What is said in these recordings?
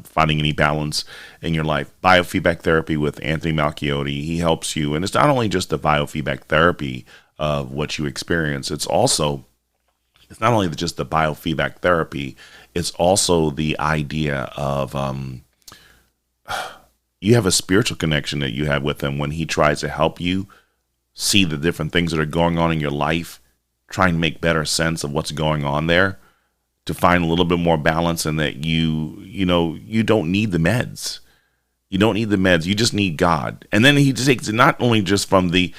not finding any balance in your life. Biofeedback therapy with Anthony Malchiotti. He helps you. And it's not only just the biofeedback therapy of what you experience. It's not only just the biofeedback therapy. It's also the idea of, you have a spiritual connection that you have with him when he tries to help you see the different things that are going on in your life, try and make better sense of what's going on there, to find a little bit more balance, and that you don't need the meds. You don't need the meds. You just need God. And then he takes it not only from the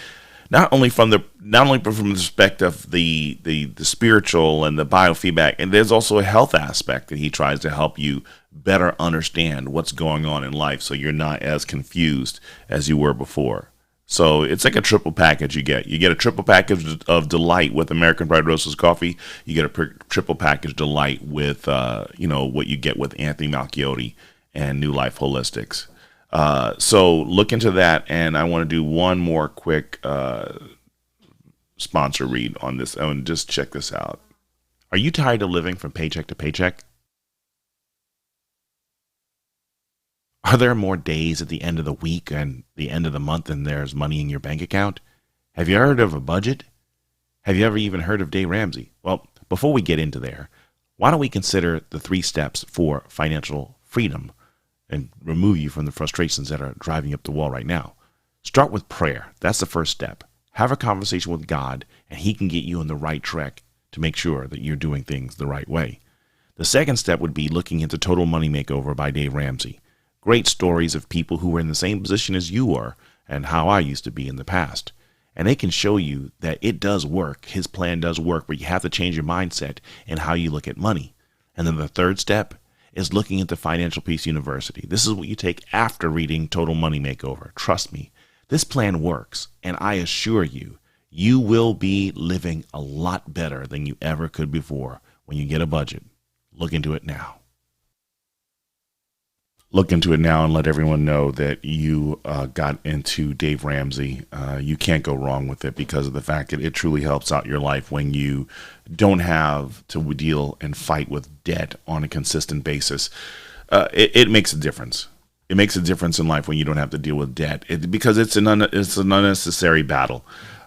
perspective of the spiritual and the biofeedback, and there's also a health aspect that he tries to help you better understand what's going on in life, so you're not as confused as you were before. So it's like a triple package you get. You get a triple package of delight with American Pride Roasters coffee. You get a triple package delight with, what you get with Anthony Malchiotti and New Life Holistics. So look into that. And I want to do one more quick sponsor read on this. And just check this out. Are you tired of living from paycheck to paycheck? Are there more days at the end of the week and the end of the month than there's money in your bank account? Have you heard of a budget? Have you ever even heard of Dave Ramsey? Well, before we get into there, why don't we consider the 3 steps for financial freedom and remove you from the frustrations that are driving you up the wall right now? Start with prayer. That's the first step. Have a conversation with God, and he can get you on the right track to make sure that you're doing things the right way. The second step would be looking into Total Money Makeover by Dave Ramsey. Great stories of people who were in the same position as you were and how I used to be in the past. And they can show you that it does work. His plan does work, but you have to change your mindset and how you look at money. And then the third step is looking into Financial Peace University. This is what you take after reading Total Money Makeover. Trust me, this plan works. And I assure you, you will be living a lot better than you ever could before when you get a budget. Look into it now. Look into it now and let everyone know that you got into Dave Ramsey. You can't go wrong with it because of the fact that it truly helps out your life when you don't have to deal and fight with debt on a consistent basis. It makes a difference. It makes a difference in life when you don't have to deal with debt because it's an unnecessary battle.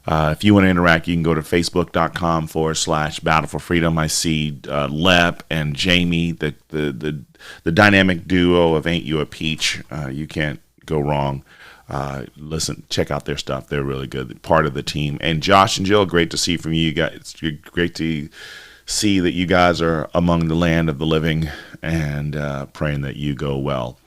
If you want to interact, you can go to facebook.com/Battle4Freedom. I see Lep and Jamie, the dynamic duo of Ain't You a Peach. You can't go wrong. Listen, check out their stuff. They're really good. Part of the team. And Josh and Jill, great to see from you guys. It's great to see that you guys are among the land of the living, and praying that you go well.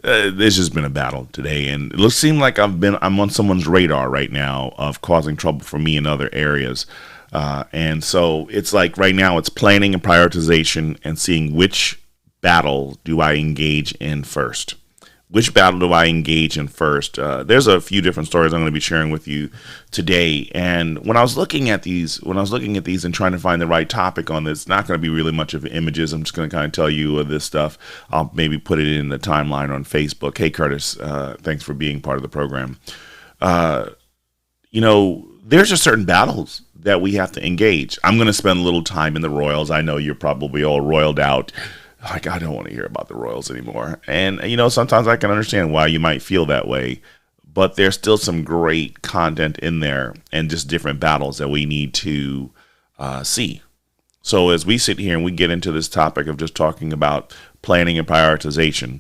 This has been a battle today, and it seems like I'm on someone's radar right now of causing trouble for me in other areas. And so it's like right now it's planning and prioritization and seeing which battle do I engage in first. Which battle do I engage in first? There's a few different stories I'm going to be sharing with you today. And when I was looking at these and trying to find the right topic on this, it's not going to be really much of images. I'm just going to kind of tell you this stuff. I'll maybe put it in the timeline on Facebook. Hey, Curtis, thanks for being part of the program. There's just certain battles that we have to engage. I'm going to spend a little time in the Royals. I know you're probably all roiled out. Like, I don't want to hear about the Royals anymore. And, sometimes I can understand why you might feel that way. But there's still some great content in there and just different battles that we need to see. So as we sit here and we get into this topic of just talking about planning and prioritization,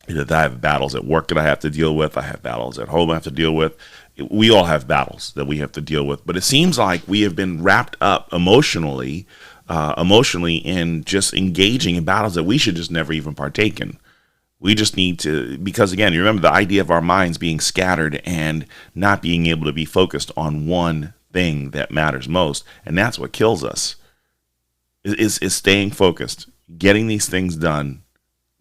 that I have battles at work that I have to deal with. I have battles at home I have to deal with. We all have battles that we have to deal with. But it seems like we have been wrapped up emotionally in just engaging in battles that we should just never even partake in. We just need to, because again, you remember the idea of our minds being scattered and not being able to be focused on one thing that matters most. And that's what kills us, is staying focused, getting these things done,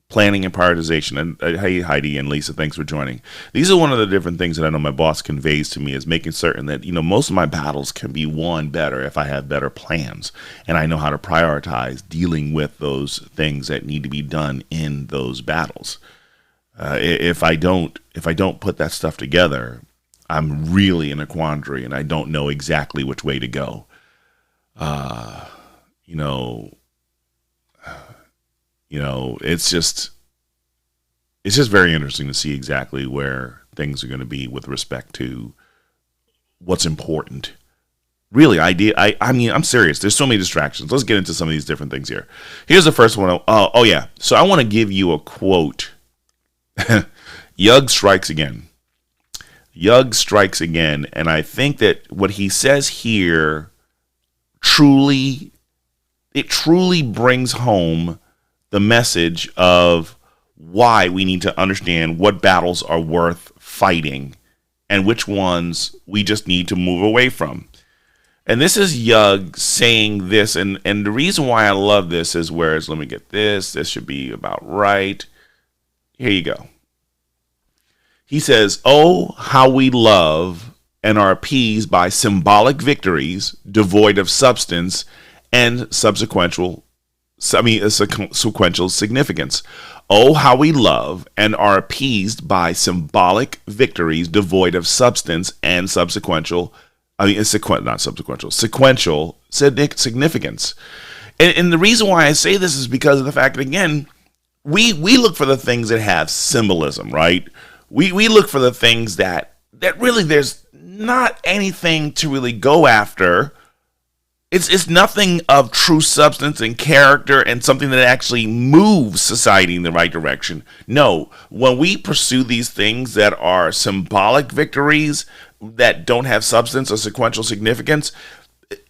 planning and prioritization. And hey, Heidi and Lisa, thanks for joining. These are one of the different things that I know my boss conveys to me, is making certain that, most of my battles can be won better if I have better plans and I know how to prioritize dealing with those things that need to be done in those battles. If I don't put that stuff together, I'm really in a quandary and I don't know exactly which way to go. It's just, it's just very interesting to see exactly where things are going to be with respect to what's important. Really, I mean, I'm serious. There's so many distractions. Let's get into some of these different things here. Here's the first one. Oh yeah. So I want to give you a quote. Yug strikes again. Yug strikes again. And I think that what he says here truly brings home the message of why we need to understand what battles are worth fighting and which ones we just need to move away from. And this is Yug saying this, and the reason why I love this is let me get this. This should be about right. Here you go. He says, "Oh, how we love and are appeased by symbolic victories devoid of substance and sequential significance. Oh, how we love and are appeased by symbolic victories devoid of substance and sequential significance." And the reason why I say this is because of the fact that, again, we look for the things that have symbolism, right? We look for the things that really there's not anything to really go after. It's nothing of true substance and character and something that actually moves society in the right direction. No, when we pursue these things that are symbolic victories that don't have substance or sequential significance,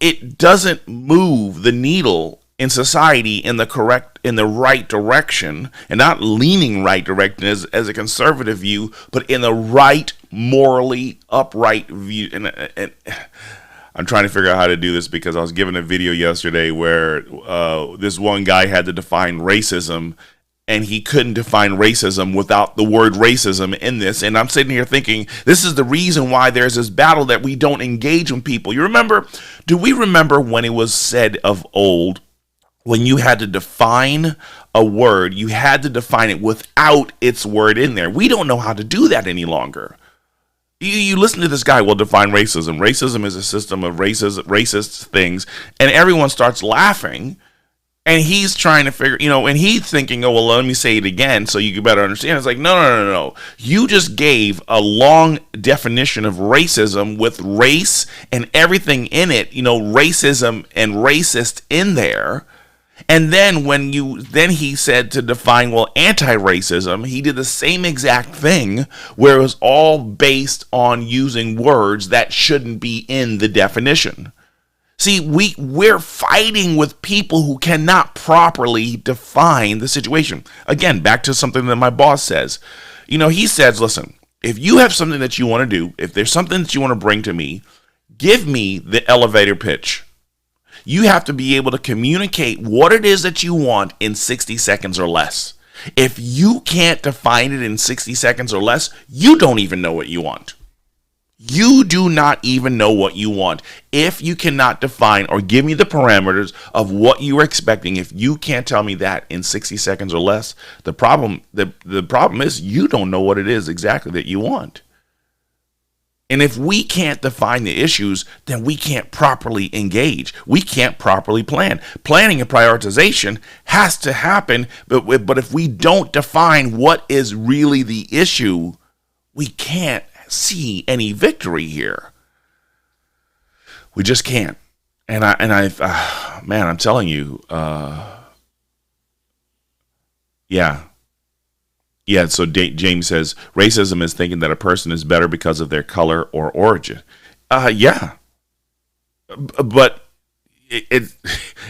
it doesn't move the needle in society in the right direction, and not leaning right direction as a conservative view, but in the right, morally upright view. And I'm trying to figure out how to do this because I was given a video yesterday where this one guy had to define racism, and he couldn't define racism without the word racism in this. And I'm sitting here thinking, this is the reason why there's this battle that we don't engage with people. Do we remember when it was said of old, when you had to define a word, you had to define it without its word in there? We don't know how to do that any longer. You listen to this guy, well, define racism. Racism is a system of racist things, and everyone starts laughing, and he's trying to figure, and he's thinking, oh, well, let me say it again so you can better understand. It's like, no. You just gave a long definition of racism with race and everything in it, racism and racist in there. And then then he said to define, well, anti-racism, he did the same exact thing where it was all based on using words that shouldn't be in the definition. See, we're fighting with people who cannot properly define the situation. Again, back to something that my boss says. He says, listen, if you have something that you want to do, if there's something that you want to bring to me, give me the elevator pitch. You have to be able to communicate what it is that you want in 60 seconds or less. If you can't define it in 60 seconds or less, you don't even know what you want. You do not even know what you want. If you cannot define or give me the parameters of what you are expecting, if you can't tell me that in 60 seconds or less, the problem is you don't know what it is exactly that you want. And if we can't define the issues, then we can't properly engage. We can't properly plan. Planning and prioritization has to happen, but if we don't define what is really the issue, we can't see any victory here. We just can't. And I'm telling you, yeah. Yeah, so James says, racism is thinking that a person is better because of their color or origin. Yeah. But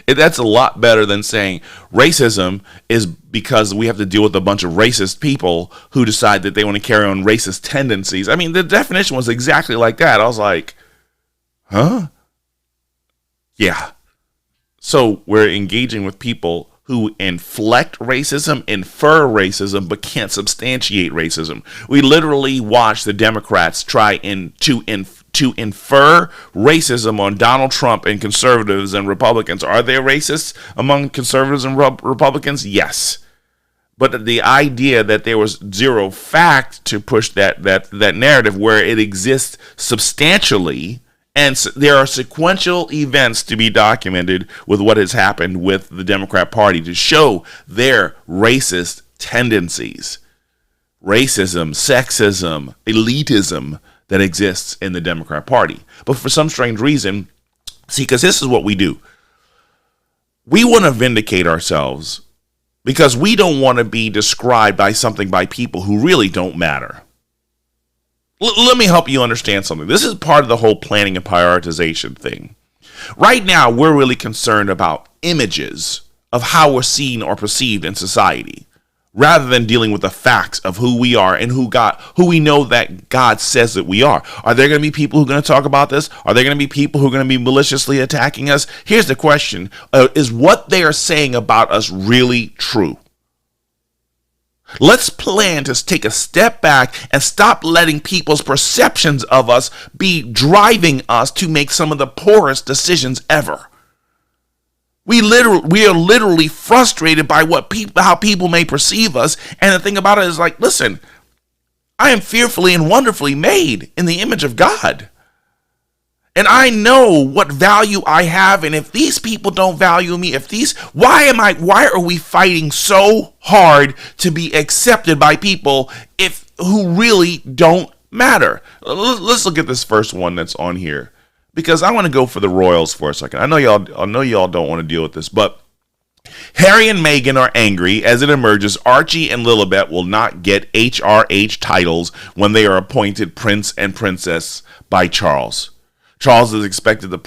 that's a lot better than saying racism is because we have to deal with a bunch of racist people who decide that they want to carry on racist tendencies. I mean, the definition was exactly like that. I was like, huh? Yeah. So we're engaging with people who inflect racism, infer racism, but can't substantiate racism. We literally watch the Democrats try to infer racism on Donald Trump and conservatives and Republicans. Are there racists among conservatives and Republicans? Yes. But the idea that there was zero fact to push that narrative where it exists substantially, and there are sequential events to be documented with what has happened with the Democrat Party to show their racist tendencies. racism, sexism, elitism that exists in the Democrat Party. But for some strange reason, see, because this is what we do. We want to vindicate ourselves because we don't want to be described by something by people who really don't matter. Let me help you understand something. This is part of the whole planning and prioritization thing. Right now, we're really concerned about images of how we're seen or perceived in society, rather than dealing with the facts of who we are and who we know that God says that we are. Are there going to be people who are going to talk about this? Are there going to be people who are going to be maliciously attacking us? Here's the question. Is what they are saying about us really true? Let's plan to take a step back and stop letting people's perceptions of us be driving us to make some of the poorest decisions ever. We are literally frustrated by how people may perceive us. And the thing about it is like, listen, I am fearfully and wonderfully made in the image of God. And I know what value I have. And if these people don't value me, why are we fighting so hard to be accepted by people who really don't matter? Let's look at this first one that's on here, because I want to go for the royals for a second. I know y'all don't want to deal with this, but Harry and Meghan are angry as it emerges Archie and Lilibet will not get HRH titles when they are appointed prince and princess by Charles. Charles is expected to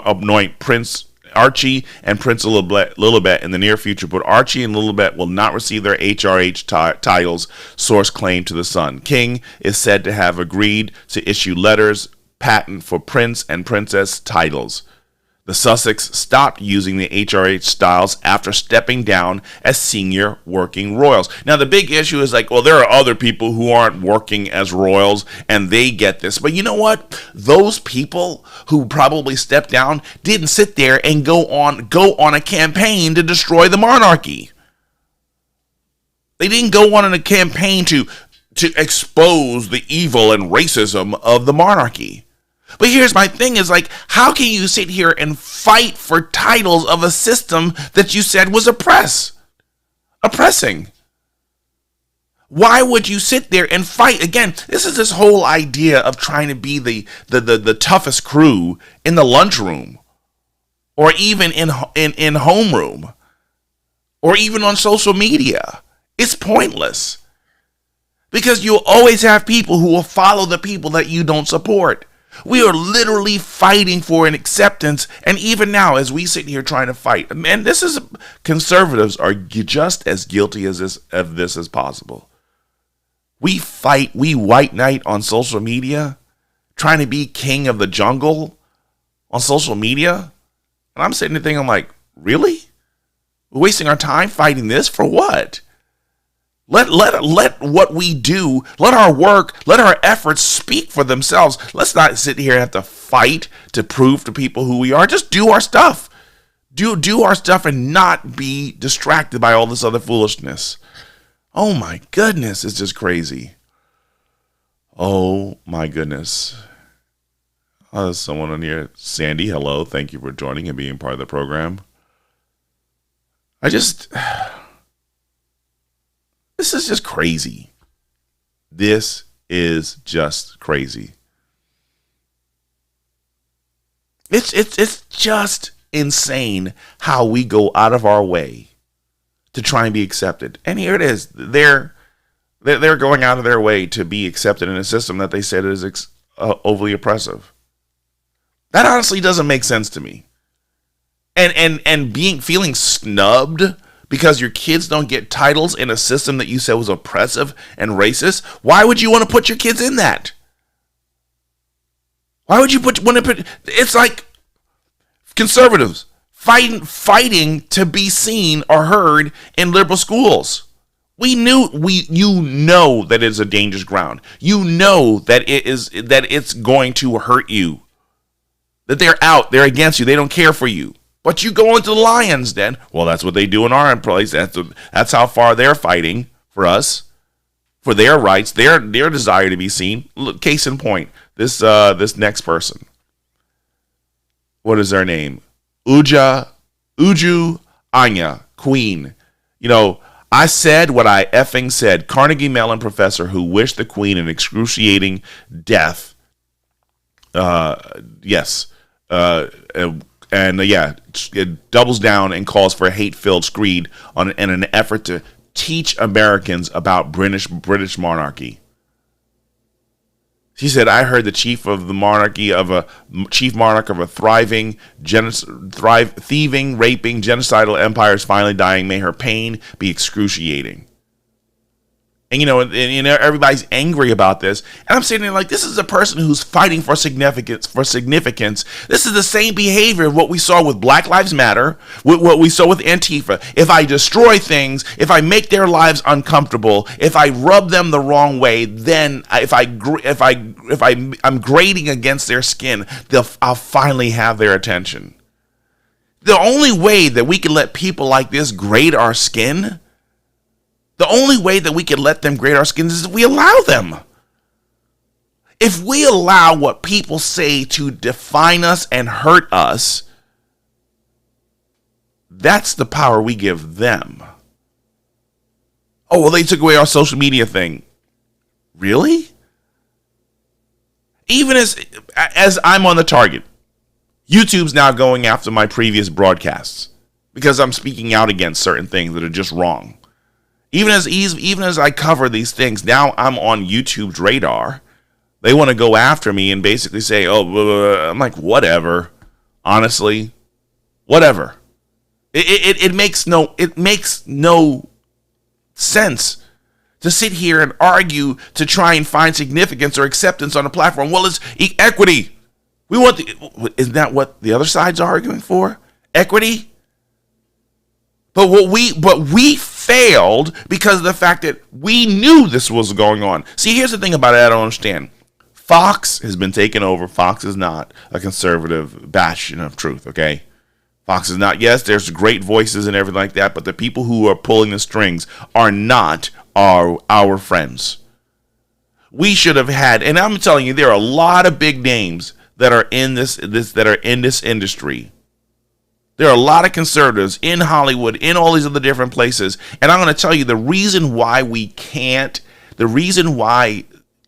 anoint Prince Archie and Prince Lilibet in the near future, but Archie and Lilibet will not receive their HRH titles, source claimed to The Sun. King is said to have agreed to issue letters patent for prince and princess titles. The Sussex stopped using the HRH styles after stepping down as senior working royals. Now, the big issue is like, well, there are other people who aren't working as royals and they get this. But you know what? Those people who probably stepped down didn't sit there and go on a campaign to destroy the monarchy. They didn't go on a campaign to expose the evil and racism of the monarchy. But here's my thing is like, how can you sit here and fight for titles of a system that you said was oppressing? Why would you sit there and fight? Again, this is this whole idea of trying to be the toughest crew in the lunchroom, or even in homeroom, or even on social media. It's pointless, because you'll always have people who will follow the people that you don't support. We are literally fighting for an acceptance, and even now, as we sit here trying to fight, and conservatives are just as guilty of this as possible. We white knight on social media, trying to be king of the jungle on social media, and I'm sitting there thinking, I'm like, really? We're wasting our time fighting this for what? Let what we do, let our work, let our efforts speak for themselves. Let's not sit here and have to fight to prove to people who we are. Just do our stuff. Do our stuff and not be distracted by all this other foolishness. Oh my goodness, it's just crazy. Oh my goodness. There's someone on here. Sandy, hello. Thank you for joining and being part of the program. This is just crazy. This is just crazy. It's just insane how we go out of our way to try and be accepted. And here it is. They're going out of their way to be accepted in a system that they said is overly oppressive. That honestly doesn't make sense to me. And feeling snubbed because your kids don't get titles in a system that you said was oppressive and racist. Why would you want to put your kids in that? Why would you want to put? It's like conservatives fighting to be seen or heard in liberal schools. You know that it's a dangerous ground. You know that it's going to hurt you. That they're against you. They don't care for you. But you go into the Lions then. Well, that's what they do in our place. That's how far they're fighting for us, for their rights, their desire to be seen. Look, case in point, this next person. What is their name? Uju Anya, Queen. You know, I said what I effing said. Carnegie Mellon professor who wished the Queen an excruciating death. Yes. It doubles down and calls for a hate-filled screed in an effort to teach Americans about British monarchy. She said, I heard the chief monarch of a thriving, thieving, raping, genocidal empire is finally dying. May her pain be excruciating. And, everybody's angry about this. And I'm sitting there like, this is a person who's fighting for significance. This is the same behavior of what we saw with Black Lives Matter, what we saw with Antifa. If I destroy things, if I make their lives uncomfortable, if I rub them the wrong way, then I'm grating against their skin, I'll finally have their attention. The only way that we can let people like this grate our skin, the only way that we can let them grate our skin is if we allow them. If we allow what people say to define us and hurt us, that's the power we give them. Oh, well, they took away our social media thing. Really? Even as I'm on the target, YouTube's now going after my previous broadcasts because I'm speaking out against certain things that are just wrong. Even as I cover these things, now I'm on YouTube's radar. They want to go after me and basically say, oh, blah, blah, blah. I'm like, whatever. Honestly, whatever. It makes no sense to sit here and argue to try and find significance or acceptance on a platform. Well, it's equity. Isn't that what the other side's arguing for? Equity? But we failed because of the fact that we knew this was going on. See, here's the thing about it I don't understand. Fox has been taken over. Fox is not a conservative bastion of truth, okay? Fox is not. Yes, there's great voices and everything like that, but the people who are pulling the strings are not our friends. We should have had, and I'm telling you, there are a lot of big names that are in this industry. There are a lot of conservatives in Hollywood, in all these other different places. And I'm going to tell you the reason why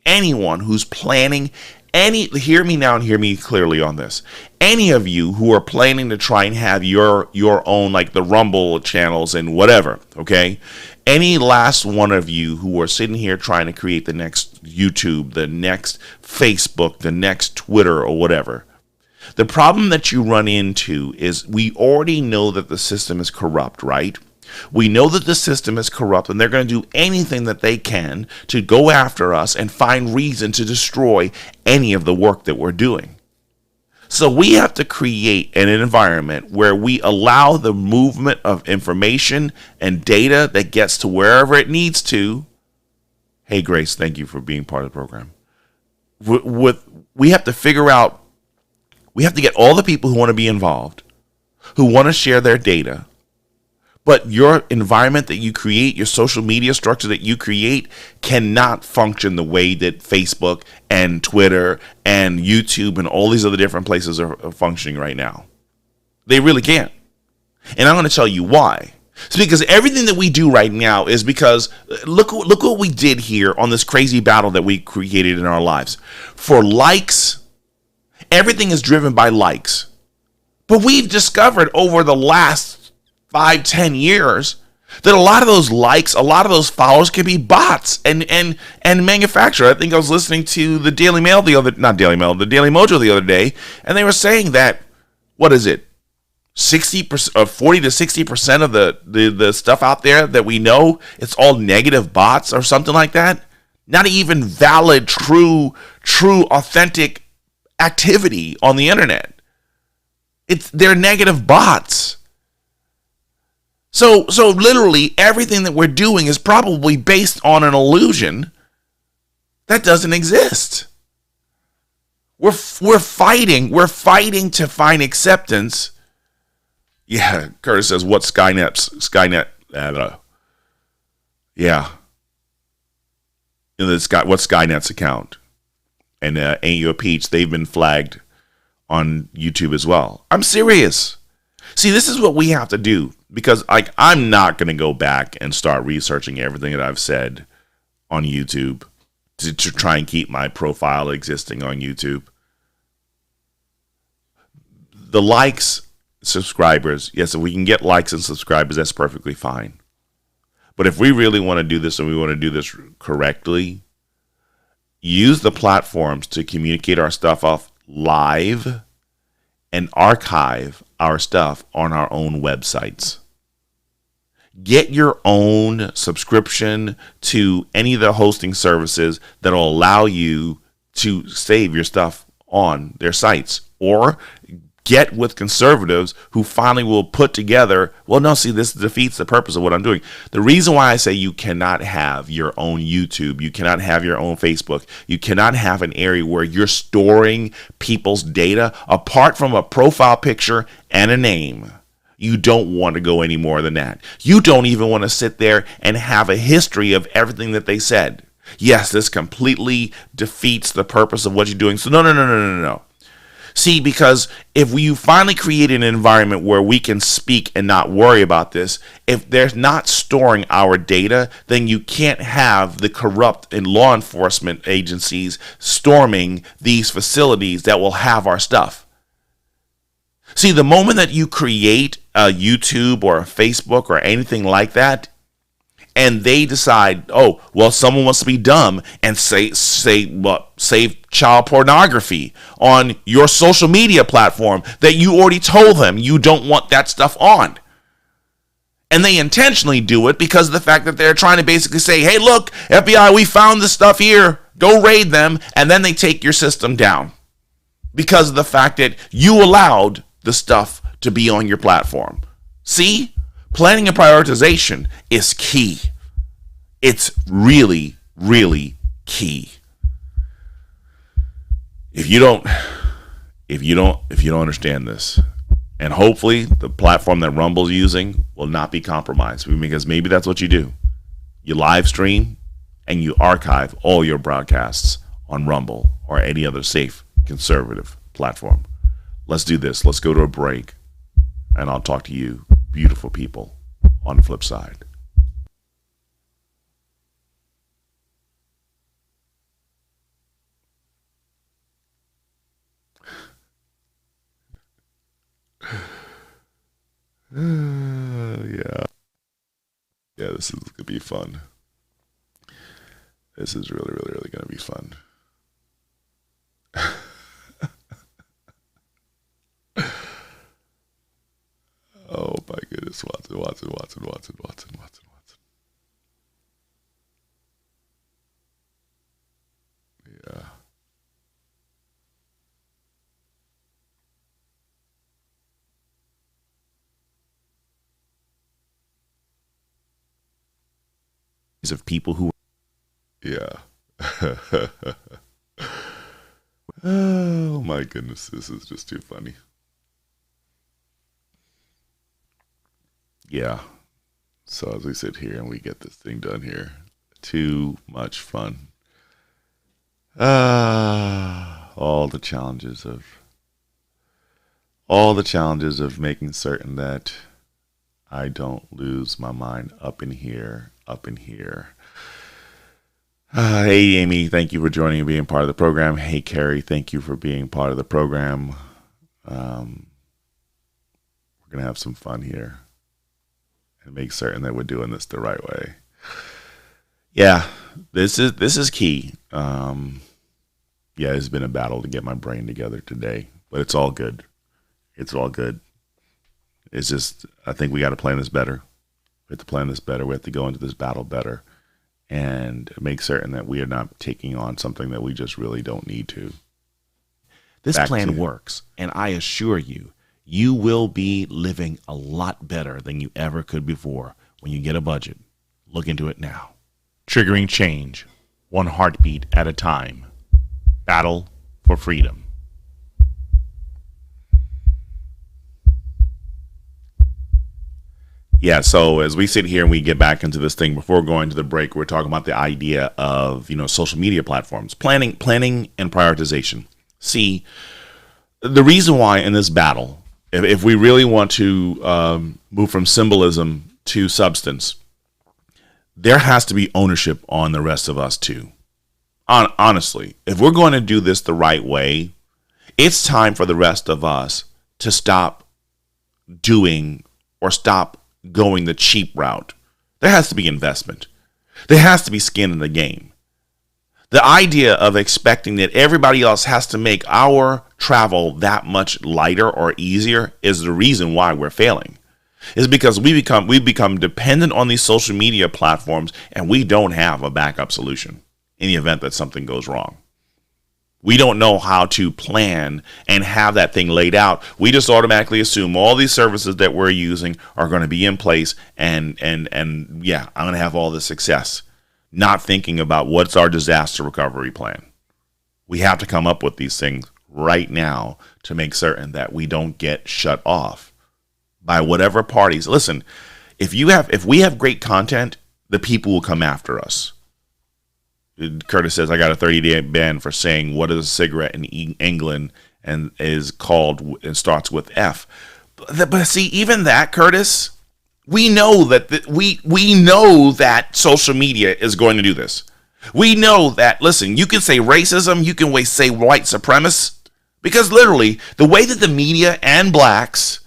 anyone who's planning hear me now and hear me clearly on this. Any of you who are planning to try and have your own, like the Rumble channels and whatever, okay? Any last one of you who are sitting here trying to create the next YouTube, the next Facebook, the next Twitter or whatever, the problem that you run into is we already know that the system is corrupt, right? We know that the system is corrupt and they're going to do anything that they can to go after us and find reason to destroy any of the work that we're doing. So we have to create an environment where we allow the movement of information and data that gets to wherever it needs to. Hey, Grace, thank you for being part of the program. We have to figure out, we have to get all the people who want to be involved, who want to share their data. But your environment that you create, your social media structure that you create cannot function the way that Facebook and Twitter and YouTube and all these other different places are functioning right now. They really can't. And I'm going to tell you why. It's because everything that we do right now is because look what we did here on this crazy battle that we created in our lives. For likes, everything is driven by likes. But we've discovered over the last 5-10 years that a lot of those likes, a lot of those followers can be bots and manufactured. I think I was listening to the Daily Mojo the other day, and they were saying that, what is it, 60% 40 to 60% of the stuff out there that we know, it's all negative bots or something like that. Not even valid, true, authentic activity on the internet. They're negative bots. So literally everything that we're doing is probably based on an illusion that doesn't exist. We're fighting to find acceptance. Yeah, Curtis says, what Skynet? Yeah. What's Skynet's account? And Ain't You a Peach, they've been flagged on YouTube as well. I'm serious. See, this is what we have to do, because like I'm not going to go back and start researching everything that I've said on YouTube to try and keep my profile existing on YouTube. The likes, subscribers, yes, if we can get likes and subscribers, that's perfectly fine. But if we really want to do this and we want to do this correctly, use the platforms to communicate our stuff off live and archive our stuff on our own websites. Get your own subscription to any of the hosting services that will allow you to save your stuff on their sites, or get with conservatives who finally will put together, well, no, see, this defeats the purpose of what I'm doing. The reason why I say you cannot have your own YouTube, you cannot have your own Facebook, you cannot have an area where you're storing people's data apart from a profile picture and a name. You don't want to go any more than that. You don't even want to sit there and have a history of everything that they said. Yes, this completely defeats the purpose of what you're doing. So no. See, because if you finally create an environment where we can speak and not worry about this, if they're not storing our data, then you can't have the corrupt and law enforcement agencies storming these facilities that will have our stuff. See, the moment that you create a YouTube or a Facebook or anything like that, and they decide, oh, well, someone wants to be dumb and save child pornography on your social media platform that you already told them you don't want that stuff on. And they intentionally do it because of the fact that they're trying to basically say, hey, look, FBI, we found this stuff here. Go raid them. And then they take your system down because of the fact that you allowed the stuff to be on your platform. See? Planning and prioritization is key. It's really, really key. If you don't understand this, and hopefully the platform that Rumble's using will not be compromised, because maybe that's what you do. You live stream and you archive all your broadcasts on Rumble or any other safe conservative platform. Let's do this. Let's go to a break, and I'll talk to you, beautiful people, on the flip side. Yeah, this is gonna be fun. This is really, really, really gonna be fun. Oh my goodness, Watson. Yeah. Of people who, yeah. Oh my goodness, this is just too funny. Yeah. So as we sit here and we get this thing done here, too much fun. All the challenges of making certain that I don't lose my mind up in here. Hey, Amy, thank you for joining and being part of the program. Hey, Carrie, thank you for being part of the program. We're going to have some fun here and make certain that we're doing this the right way. Yeah, this is key. Yeah, it's been a battle to get my brain together today, but it's all good. It's just, I think we got to plan this better. We have to plan this better. We have to go into this battle better and make certain that we are not taking on something that we just really don't need to. This plan works, and I assure you, you will be living a lot better than you ever could before when you get a budget. Look into it now. Triggering change, one heartbeat at a time. Battle for freedom. Yeah, so as we sit here and we get back into this thing, before going to the break, we're talking about the idea of, social media platforms, planning and prioritization. See, the reason why in this battle if we really want to move from symbolism to substance, there has to be ownership on the rest of us too. Honestly, if we're going to do this the right way, it's time for the rest of us to stop doing or stop going the cheap route. There has to be investment. There has to be skin in the game. The idea of expecting that everybody else has to make our travel that much lighter or easier is the reason why we're failing. Is because we've become dependent on these social media platforms, and we don't have a backup solution in the event that something goes wrong. We don't know how to plan and have that thing laid out. We just automatically assume all these services that we're using are going to be in place, and yeah, I'm going to have all this success. Not thinking about what's our disaster recovery plan. We have to come up with these things right now to make certain that we don't get shut off by whatever parties. Listen, if we have great content, the people will come after us. Curtis says, I got a 30-day ban for saying what is a cigarette in England and is called and starts with F. But see, even that, Curtis, we know that we know that social media is going to do this. We know that, listen, you can say racism, you can say white supremacist, because literally the way that the media and blacks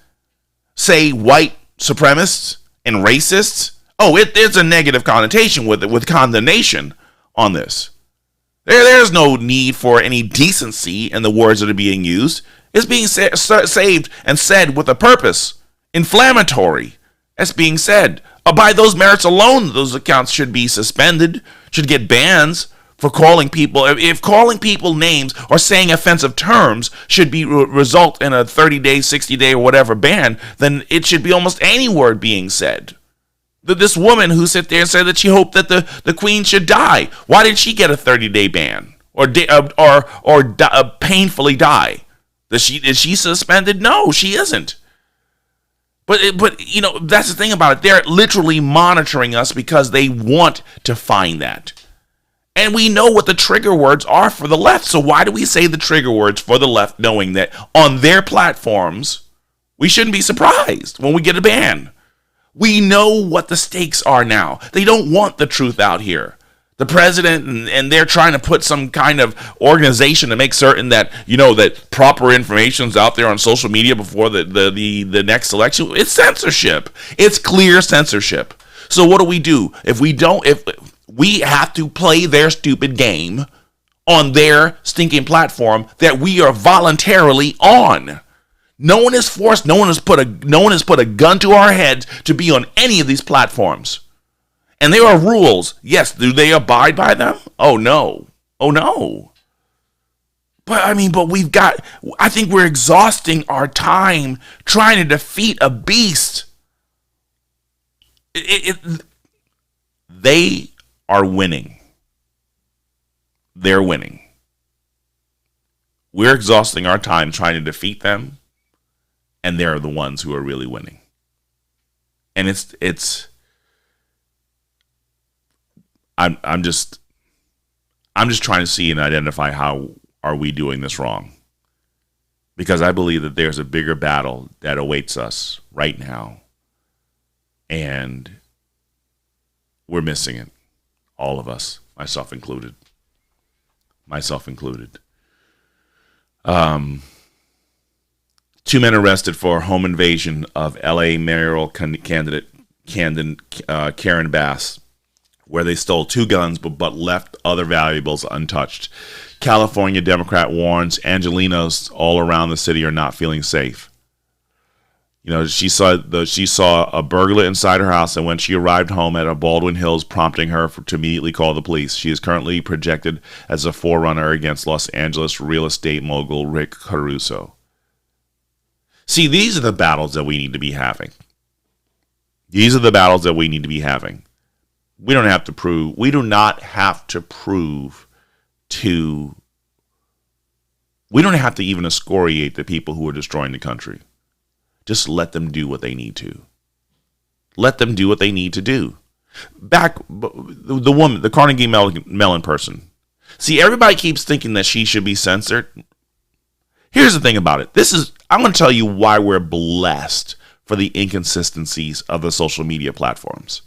say white supremacists and racists, there's a negative connotation with condemnation on this. There's no need for any decency in the words that are being used. It's being saved and said with a purpose. Inflammatory. That's being said. By those merits alone, those accounts should be suspended, should get bans for calling people. If calling people names or saying offensive terms should be result in a 30-day, 60-day, or whatever ban, then it should be almost any word being said. This woman who sat there and said that she hoped that the queen should die. Why did she get a 30-day ban or painfully die? Is she suspended? No, she isn't. But that's the thing about it. They're literally monitoring us because they want to find that. And we know what the trigger words are for the left. So why do we say the trigger words for the left, knowing that on their platforms, we shouldn't be surprised when we get a ban? We know what the stakes are now. They don't want the truth out here. The president and they're trying to put some kind of organization to make certain that, that proper information's out there on social media before the next election. It's censorship. It's clear censorship. So what do? If we have to play their stupid game on their stinking platform that we are voluntarily on. No one is forced. No one has put a gun to our heads to be on any of these platforms. And there are rules. Yes, do they abide by them? Oh no. But I think we're exhausting our time trying to defeat a beast. They are winning. They're winning. We're exhausting our time trying to defeat them. And they're the ones who are really winning. And I'm just trying to see and identify how are we doing this wrong. Because I believe that there's a bigger battle that awaits us right now. And we're missing it. All of us, myself included. Two men arrested for home invasion of L.A. mayoral candidate Karen Bass, where they stole two guns but left other valuables untouched. California Democrat warns Angelenos all around the city are not feeling safe. She saw a burglar inside her house, and when she arrived home at Baldwin Hills, prompting her to immediately call the police. She is currently projected as a forerunner against Los Angeles real estate mogul Rick Caruso. See, these are the battles that we need to be having. We do not have to prove we don't have to even excoriate the people who are destroying the country. Just let them do what they need to. The Carnegie Mellon person. See, everybody keeps thinking that she should be censored. Here's the thing about it. I'm going to tell you why we're blessed for the inconsistencies of the social media platforms.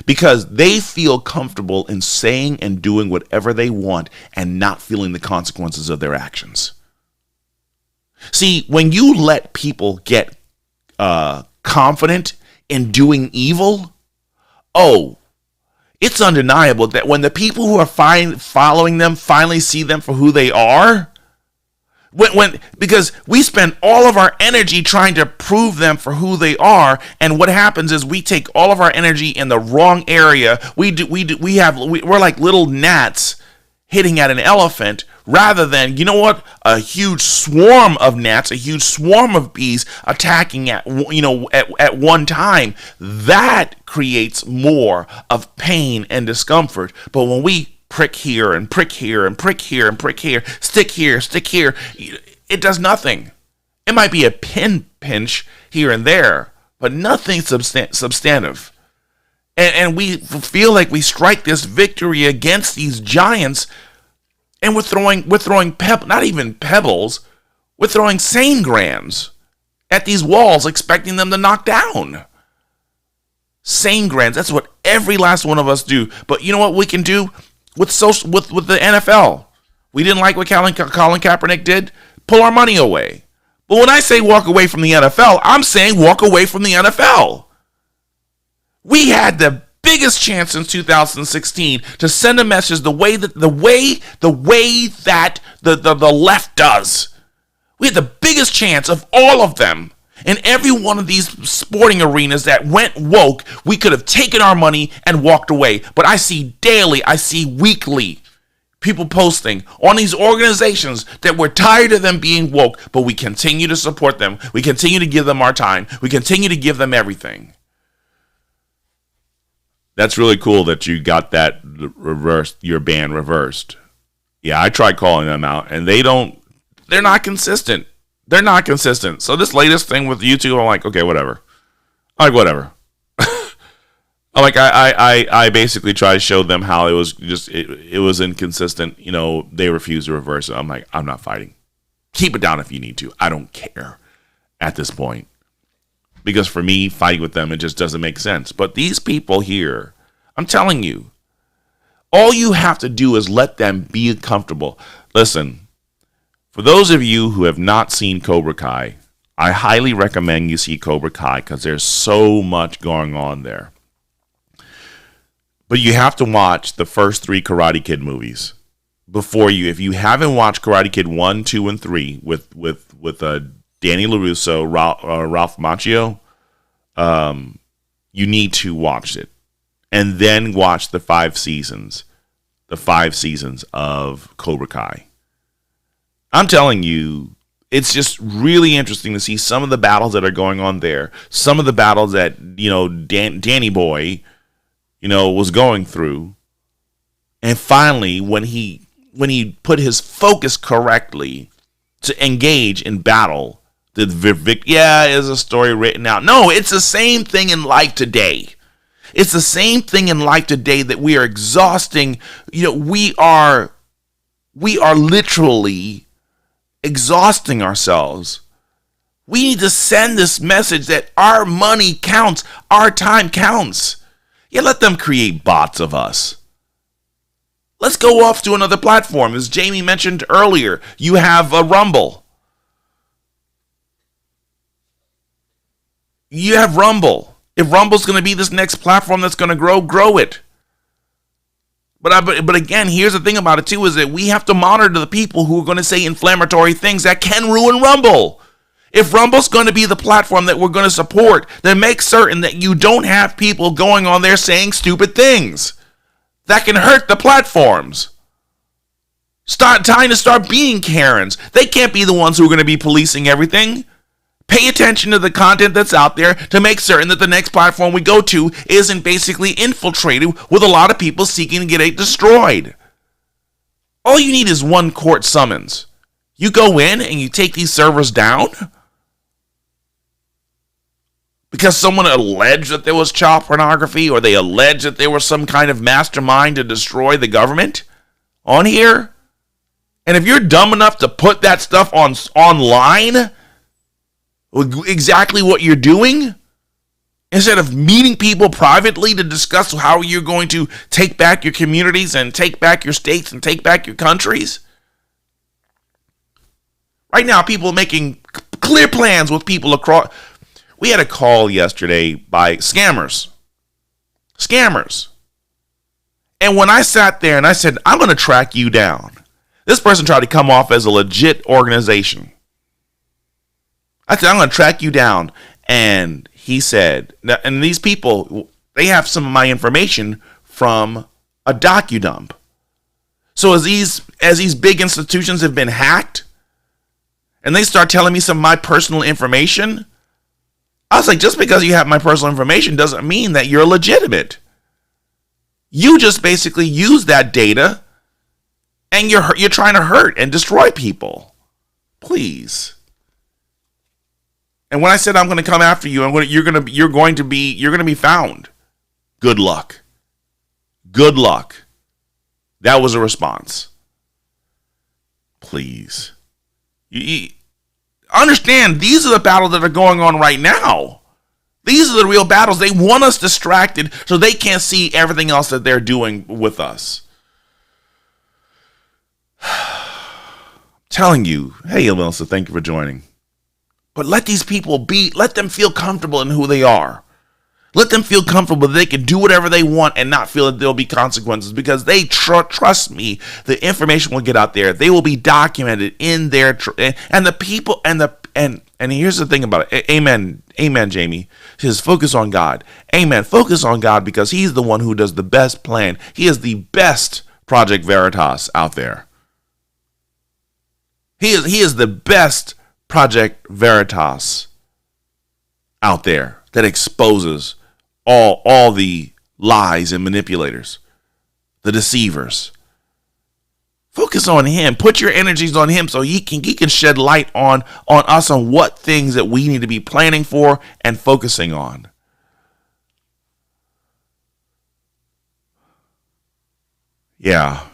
Because they feel comfortable in saying and doing whatever they want and not feeling the consequences of their actions. See, when you let people get confident in doing evil, it's undeniable that when the people who are following them finally see them for who they are, because we spend all of our energy trying to prove them for who they are, and what happens is we take all of our energy in the wrong area. We're like little gnats hitting at an elephant, rather than, you know what, a huge swarm of gnats, a huge swarm of bees attacking at one time. That creates more of pain and discomfort. But when we prick here and prick here and prick here and prick here, stick here, it does nothing. It might be a pinch here and there, but nothing substantive. And we feel like we strike this victory against these giants, and we're throwing not even pebbles, we're throwing sane grams at these walls, expecting them to knock down. Sane grams. That's what every last one of us do. But you know what we can do with the NFL? We didn't like what Colin Kaepernick did. Pull our money away. But when I say walk away from the NFL, I'm saying walk away from the NFL. We had the biggest chance since 2016 to send a message the way that the left does. We had the biggest chance of all of them. In every one of these sporting arenas that went woke, we could have taken our money and walked away. But I see daily, I see weekly people posting on these organizations that we're tired of them being woke, but we continue to support them. We continue to give them our time. We continue to give them everything. That's really cool that you got that reversed, your ban reversed. Yeah, I tried calling them out, and they're not consistent. They're not consistent. So this latest thing with YouTube, I'm like, okay, whatever. I'm like, whatever. I basically try to show them how it was just, it was inconsistent. You know, they refuse to reverse it. I'm like, I'm not fighting. Keep it down if you need to. I don't care at this point. Because for me, fighting with them, it just doesn't make sense. But these people here, I'm telling you, all you have to do is let them be comfortable. Listen, for those of you who have not seen Cobra Kai, I highly recommend you see Cobra Kai because there's so much going on there. But you have to watch the first 3 Karate Kid movies before you. If you haven't watched Karate Kid 1, 2, and 3 with Danny LaRusso, Ralph Macchio, you need to watch it. And then watch the 5 seasons of Cobra Kai. I'm telling you, it's just really interesting to see some of the battles that are going on there. Some of the battles that, Danny Boy, was going through. And finally, when he put his focus correctly to engage in battle, is a story written out. No, it's the same thing in life today. It's the same thing in life today that we are exhausting. We are literally exhausting ourselves. We need to send this message that our money counts, our time counts. Yeah, let them create bots of us. Let's go off to another platform. As Jamie mentioned earlier, you have a Rumble. You have Rumble. If Rumble's going to be this next platform that's going to grow it. But again, here's the thing about it too, is that we have to monitor the people who are going to say inflammatory things that can ruin Rumble. If Rumble's going to be the platform that we're going to support, then make certain that you don't have people going on there saying stupid things that can hurt the platforms. Start being Karens. They can't be the ones who are going to be policing everything. Pay attention to the content that's out there to make certain that the next platform we go to isn't basically infiltrated with a lot of people seeking to get it destroyed. All you need is one court summons. You go in and you take these servers down because someone alleged that there was child pornography, or they alleged that there was some kind of mastermind to destroy the government on here. And if you're dumb enough to put that stuff online, exactly what you're doing? Instead of meeting people privately to discuss how you're going to take back your communities and take back your states and take back your countries. Right now, people are making clear plans with people across. We had a call yesterday by scammers. Scammers. And when I sat there and I said, I'm going to track you down, this person tried to come off as a legit organization. I said, I'm going to track you down. And he said, and these people, they have some of my information from a docudump. So as these big institutions have been hacked, and they start telling me some of my personal information, I was like, just because you have my personal information doesn't mean that you're legitimate. You just basically use that data, and you're trying to hurt and destroy people. Please. And when I said I'm going to come after you, and you're going to be found. Good luck. Good luck. That was a response. Please. You understand, these are the battles that are going on right now. These are the real battles. They want us distracted so they can't see everything else that they're doing with us. Telling you, hey, Melissa, thank you for joining. But let these people let them feel comfortable in who they are. Let them feel comfortable that they can do whatever they want and not feel that there'll be consequences, because they trust me, the information will get out there. They will be documented in their and the people and here's the thing about it. Amen, Jamie. He says focus on God. Amen. Focus on God, because He's the one who does the best plan. He is the best Project Veritas out there. He is the best Project Veritas out there that exposes all the lies and manipulators, the deceivers. Focus on Him. Put your energies on Him so He can shed light on us, on what things that we need to be planning for and focusing on. Yeah,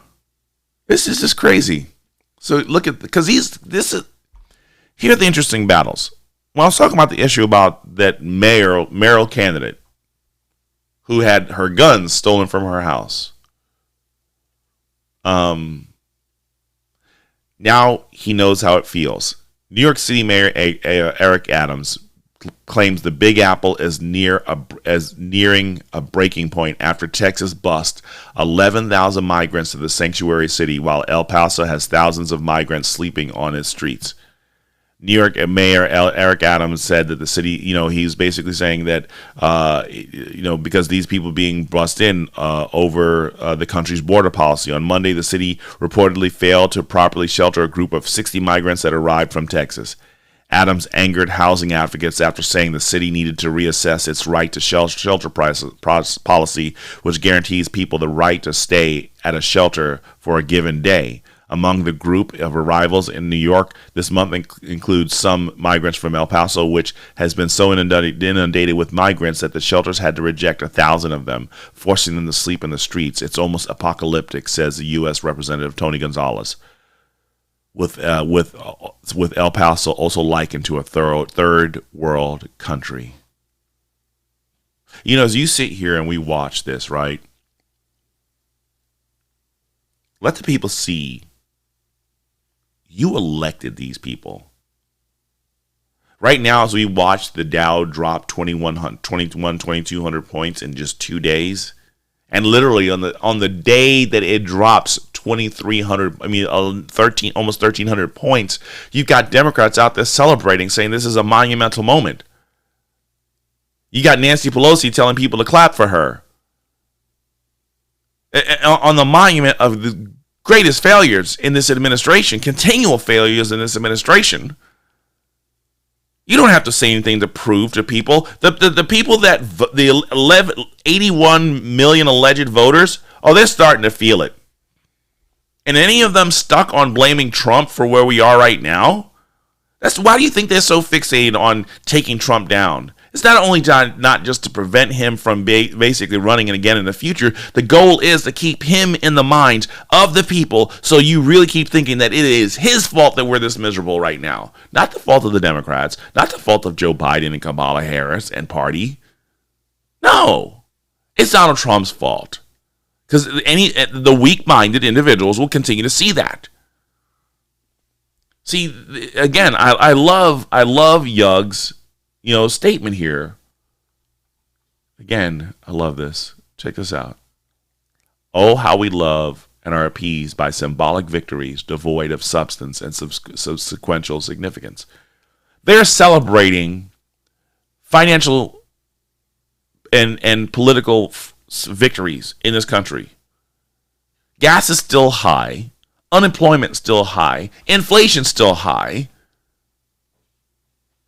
this is just crazy. So look at, because here are the interesting battles. When I was talking about the issue about that mayoral candidate who had her guns stolen from her house. Now he knows how it feels. New York City Mayor Eric Adams claims the Big Apple is nearing a breaking point after Texas bust 11,000 migrants to the sanctuary city, while El Paso has thousands of migrants sleeping on its streets. New York Mayor Eric Adams said that the city, he's basically saying that, because these people being bussed in over the country's border policy. On Monday, the city reportedly failed to properly shelter a group of 60 migrants that arrived from Texas. Adams angered housing advocates after saying the city needed to reassess its right to shelter policy, which guarantees people the right to stay at a shelter for a given day. Among the group of arrivals in New York this month includes some migrants from El Paso, which has been so inundated with migrants that the shelters had to reject 1,000 of them, forcing them to sleep in the streets. It's almost apocalyptic, says the U.S. Representative Tony Gonzalez, with El Paso also likened to a third world country. As you sit here and we watch this, right? Let the people see you elected these people. Right now, as we watch the Dow drop 2,200 points in just 2 days, and literally on the day that it drops 2,300, almost 1,300 points, you've got Democrats out there celebrating, saying this is a monumental moment. You got Nancy Pelosi telling people to clap for her on the monument of the greatest failures in this administration, continual failures in this administration. You don't have to say anything to prove to people. The people that, the 81 million alleged voters, they're starting to feel it. And any of them stuck on blaming Trump for where we are right now? Why do you think they're so fixated on taking Trump down? It's not only not just to prevent him from basically running it again in the future. The goal is to keep him in the minds of the people, so you really keep thinking that it is his fault that we're this miserable right now. Not the fault of the Democrats, not the fault of Joe Biden and Kamala Harris and party. No, it's Donald Trump's fault. Because the weak-minded individuals will continue to see that. See, again, I love Young's statement here. Again, I love this. Check this out. Oh, how we love and are appeased by symbolic victories devoid of substance and subsequential significance. They're celebrating financial and political victories in this country. Gas is still high. Unemployment still high. Inflation still high.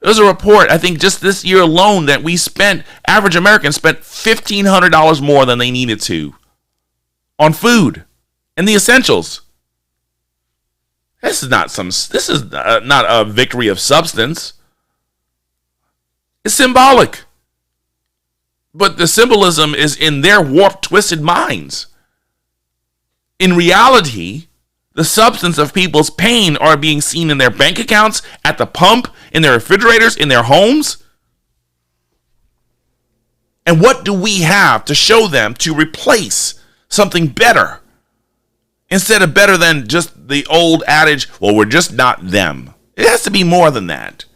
There's a report, I think just this year alone, that average Americans spent $1,500 more than they needed to on food and the essentials. This is not a victory of substance. It's symbolic. But the symbolism is in their warped, twisted minds. In reality, the substance of people's pain are being seen in their bank accounts, at the pump, in their refrigerators, in their homes. And what do we have to show them to replace something better? Instead of better than just the old adage, well, we're just not them. It has to be more than that.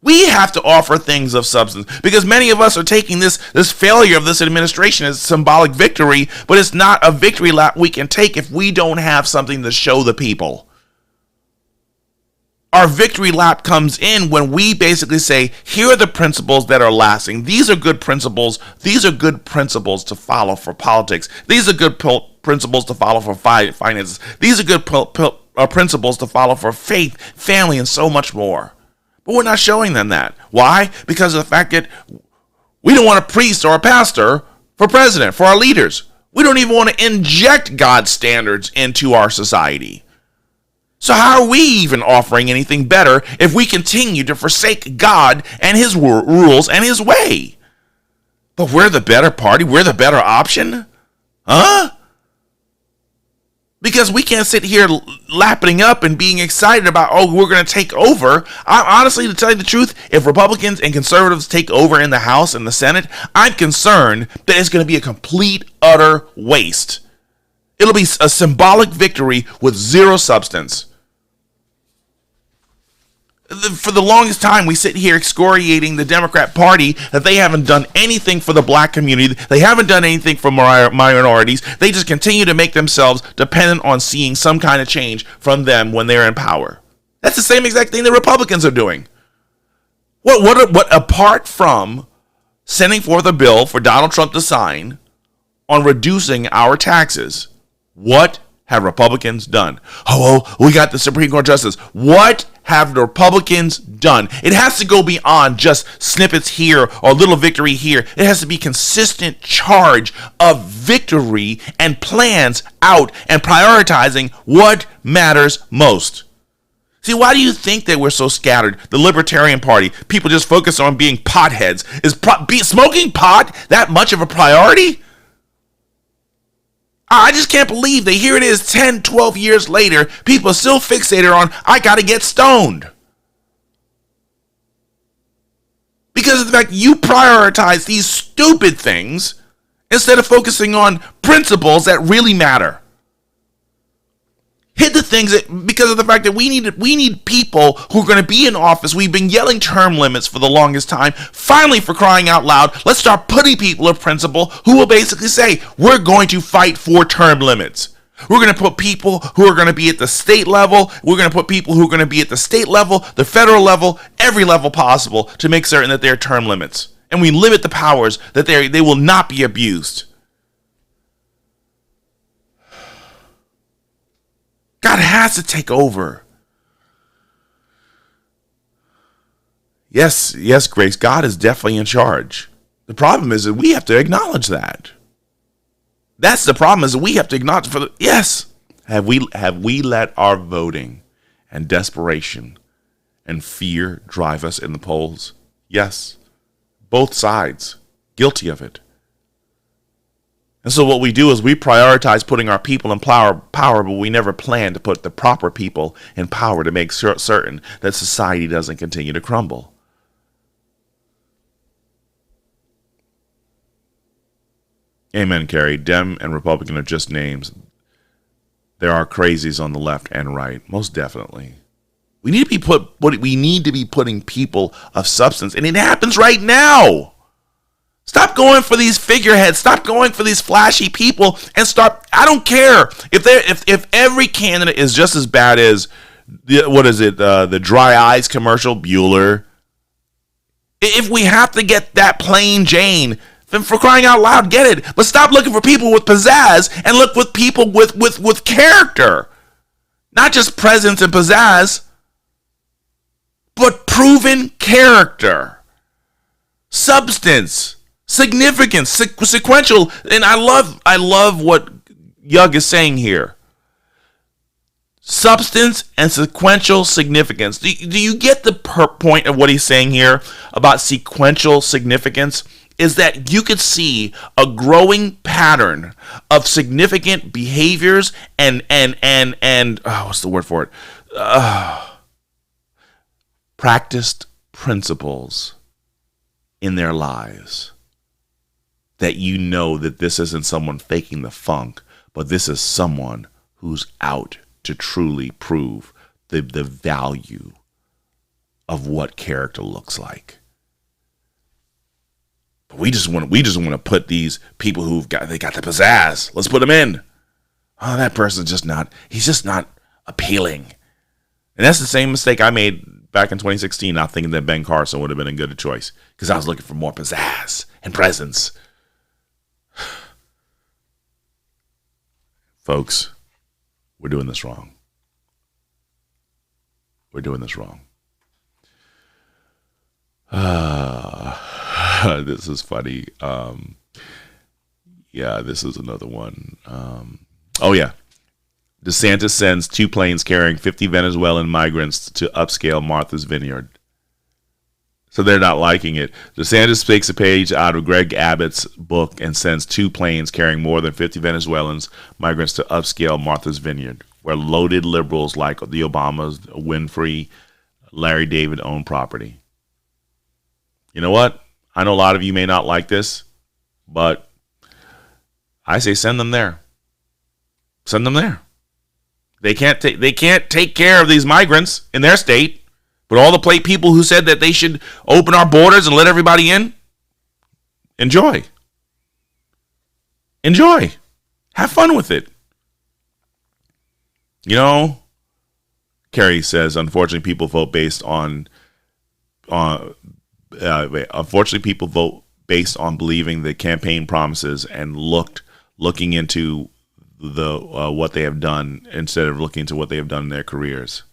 We have to offer things of substance, because many of us are taking this failure of this administration as symbolic victory, but it's not a victory lap we can take if we don't have something to show the people. Our victory lap comes in when we basically say, here are the principles that are lasting. These are good principles. These are good principles to follow for politics. These are good principles to follow for finances. These are good principles to follow for faith, family, and so much more. But we're not showing them that. Why? Because of the fact that we don't want a priest or a pastor for president, for our leaders. We don't even want to inject God's standards into our society. So how are we even offering anything better if we continue to forsake God and his rules and his way? But we're the better party. We're the better option? Huh? Because we can't sit here lapping up and being excited about, oh, we're going to take over. Honestly, to tell you the truth, if Republicans and conservatives take over in the House and the Senate, I'm concerned that it's going to be a complete, utter waste. It'll be a symbolic victory with zero substance. For the longest time, we sit here excoriating the Democrat Party that they haven't done anything for the black community. They haven't done anything for minorities. They just continue to make themselves dependent on seeing some kind of change from them when they're in power. That's the same exact thing the Republicans are doing. What apart from sending forth a bill for Donald Trump to sign on reducing our taxes, what have Republicans done? Oh, we got the Supreme Court justice. What have the Republicans done? It has to go beyond just snippets here or a little victory here. It has to be consistent charge of victory and plans out and prioritizing what matters most. See, why do you think that we're so scattered? The Libertarian Party, people just focus on being potheads. Is smoking pot that much of a priority? I just can't believe that here it is 10, 12 years later, people are still fixated on, I gotta get stoned. Because of the fact you prioritize these stupid things instead of focusing on principles that really matter. Hit the things that, because of the fact that we need people who are going to be in office. We've been yelling term limits for the longest time. Finally, for crying out loud, let's start putting people of principle who will basically say, we're going to fight for term limits. We're going to put people who are going to be at the state level. We're going to put people who are going to be at the state level, the federal level, every level possible to make certain that they're term limits. And we limit the powers that they will not be abused. God has to take over. Yes, Grace, God is definitely in charge. The problem is that we have to acknowledge that. That's the problem, is that we have to acknowledge yes. Have we let our voting and desperation and fear drive us in the polls? Yes. both sides guilty of it. And so what we do is we prioritize putting our people in power, but we never plan to put the proper people in power to make certain that society doesn't continue to crumble. Amen, Kerry. Dem and Republican are just names. There are crazies on the left and right, most definitely. We need to be putting people of substance, and it happens right now. Stop going for these figureheads. Stop going for these flashy people, and start. I don't care if every candidate is just as bad as the dry eyes commercial, Bueller. If we have to get that plain Jane, then for crying out loud, get it. But stop looking for people with pizzazz and look with people with character, not just presence and pizzazz, but proven character, substance. Significance, sequential, and I love what Yug is saying here. Substance and sequential significance. Do you get the point of what he's saying here about sequential significance? Is that you could see a growing pattern of significant behaviors and what's the word for it? Practiced principles in their lives. That you know that this isn't someone faking the funk, but this is someone who's out to truly prove the value of what character looks like. But we just want to put these people they got the pizzazz. Let's put them in. Oh, that person's he's just not appealing. And that's the same mistake I made back in 2016, not thinking that Ben Carson would have been a good choice because I was looking for more pizzazz and presence. Folks, we're doing this wrong. We're doing this wrong. This is funny. This is another one. DeSantis sends 2 planes carrying 50 Venezuelan migrants to upscale Martha's Vineyard. So they're not liking it. DeSantis takes a page out of Greg Abbott's book and sends 2 planes carrying more than 50 Venezuelans migrants to upscale Martha's Vineyard, where loaded liberals like the Obamas, Winfrey, Larry David own property. You know what? I know a lot of you may not like this, but I say send them there. Send them there. They can't take care of these migrants in their state. But all the people who said that they should open our borders and let everybody in, enjoy. Enjoy. Have fun with it. You know, Kerry says, unfortunately, people vote based on believing the campaign promises and looking into the what they have done instead of looking into what they have done in their careers.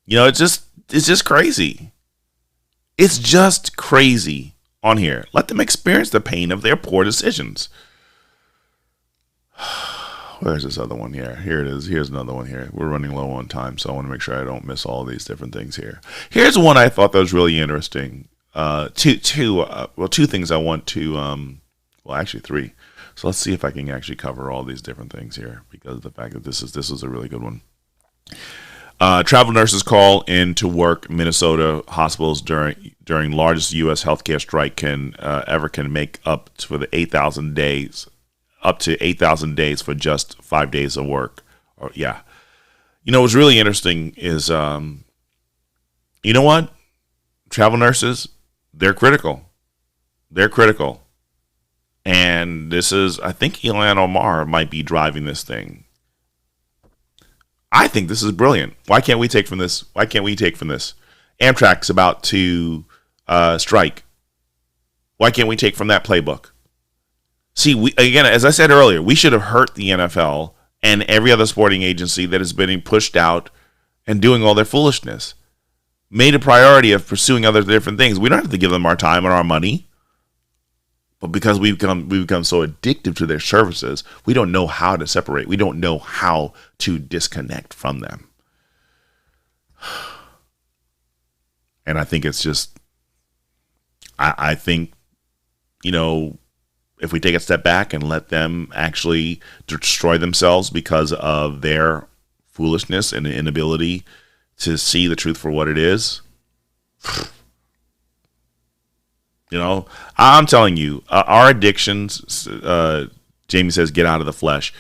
You know, it's just crazy. It's just crazy on here. Let them experience the pain of their poor decisions. Where's this other one here? Here it is. Here's another one here. We're running low on time, so I want to make sure I don't miss all these different things here. Here's one I thought that was really interesting. Two things I want to, actually 3. So let's see if I can actually cover all these different things here because of the fact that this is a really good one. Travel nurses call in to work Minnesota hospitals during largest U.S. healthcare strike can make up to 8,000 days for just 5 days of work. You know what's really interesting is you know what? Travel nurses, they're critical. They're critical, and I think Ilhan Omar might be driving this thing. I think this is brilliant. Why can't we take from this? Amtrak's about to strike. Why can't we take from that playbook? See, again, as I said earlier, we should have hurt the NFL and every other sporting agency that has been pushed out and doing all their foolishness. Made a priority of pursuing other different things. We don't have to give them our time and our money. But because we've become so addicted to their services, we don't know how to separate. We don't know how to disconnect from them. And I think it's just, I think, you know, if we take a step back and let them actually destroy themselves because of their foolishness and inability to see the truth for what it is, you know, I'm telling you, our addictions, Jamie says, get out of the flesh.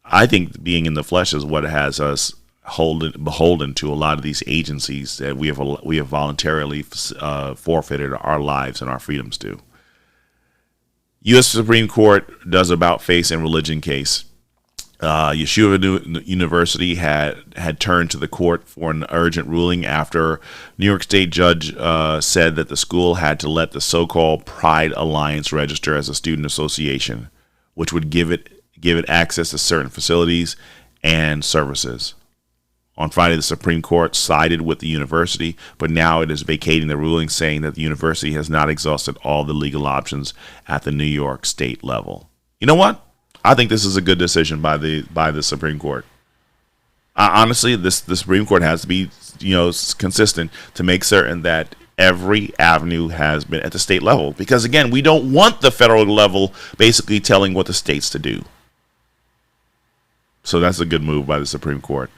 I think being in the flesh is what has us beholden to a lot of these agencies that we have voluntarily forfeited our lives and our freedoms to. U.S. Supreme Court does about face and religion case. Yeshua University had turned to the court for an urgent ruling after New York State judge said that the school had to let the so-called Pride Alliance register as a student association, which would give it access to certain facilities and services. On Friday, the Supreme Court sided with the university, but now it is vacating the ruling, saying that the university has not exhausted all the legal options at the New York State level. You know what? I think this is a good decision by the Supreme Court. Honestly, the Supreme Court has to be, consistent to make certain that every avenue has been at the state level, because again, we don't want the federal level basically telling what the states to do. So that's a good move by the Supreme Court.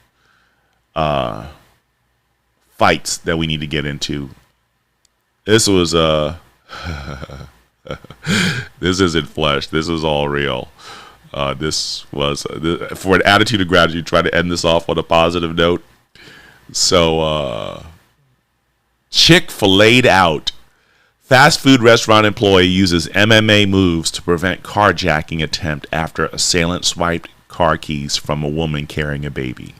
Fights that we need to get into. This was this isn't flesh. This is all real. This was for an attitude of gratitude. Try to end this off on a positive note. So, Chick-fil-A'd out. Fast food restaurant employee uses MMA moves to prevent carjacking attempt after assailant swiped car keys from a woman carrying a baby.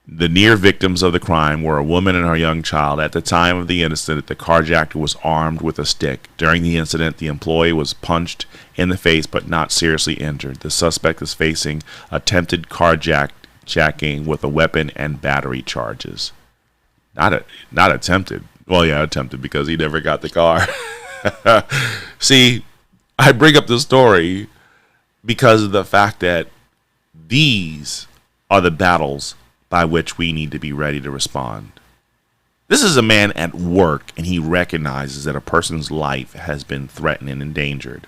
The near victims of the crime were a woman and her young child. At the time of the incident, the carjacker was armed with a stick. During the incident, the employee was punched in the face but not seriously injured. The suspect is facing attempted carjacking with a weapon and battery charges. Not attempted. Well, yeah, attempted, because he never got the car. See, I bring up this story because of the fact that these are the battles by which we need to be ready to respond. This is a man at work, and he recognizes that a person's life has been threatened and endangered.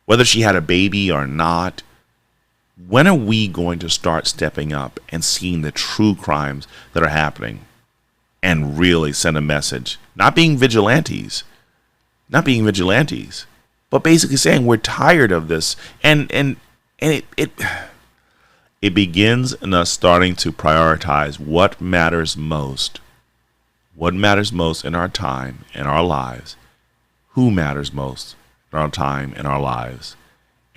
Whether she had a baby or not, when are we going to start stepping up and seeing the true crimes that are happening and really send a message? Not being vigilantes, but basically saying we're tired of this, and it begins in us starting to prioritize what matters most. What matters most in our time and our lives. Who matters most in our time and our lives.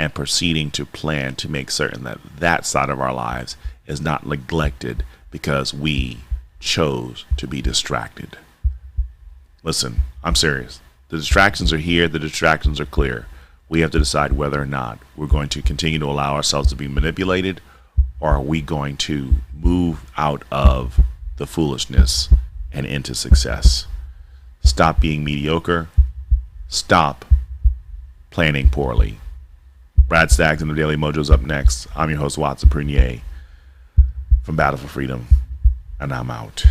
And proceeding to plan to make certain that that side of our lives is not neglected because we chose to be distracted. Listen, I'm serious. The distractions are here. The distractions are clear. We have to decide whether or not we're going to continue to allow ourselves to be manipulated, or are we going to move out of the foolishness and into success? Stop being mediocre. Stop planning poorly. Brad Staggs and the Daily Mojo's up next. I'm your host, Watson Prunier, from Battle for Freedom, and I'm out.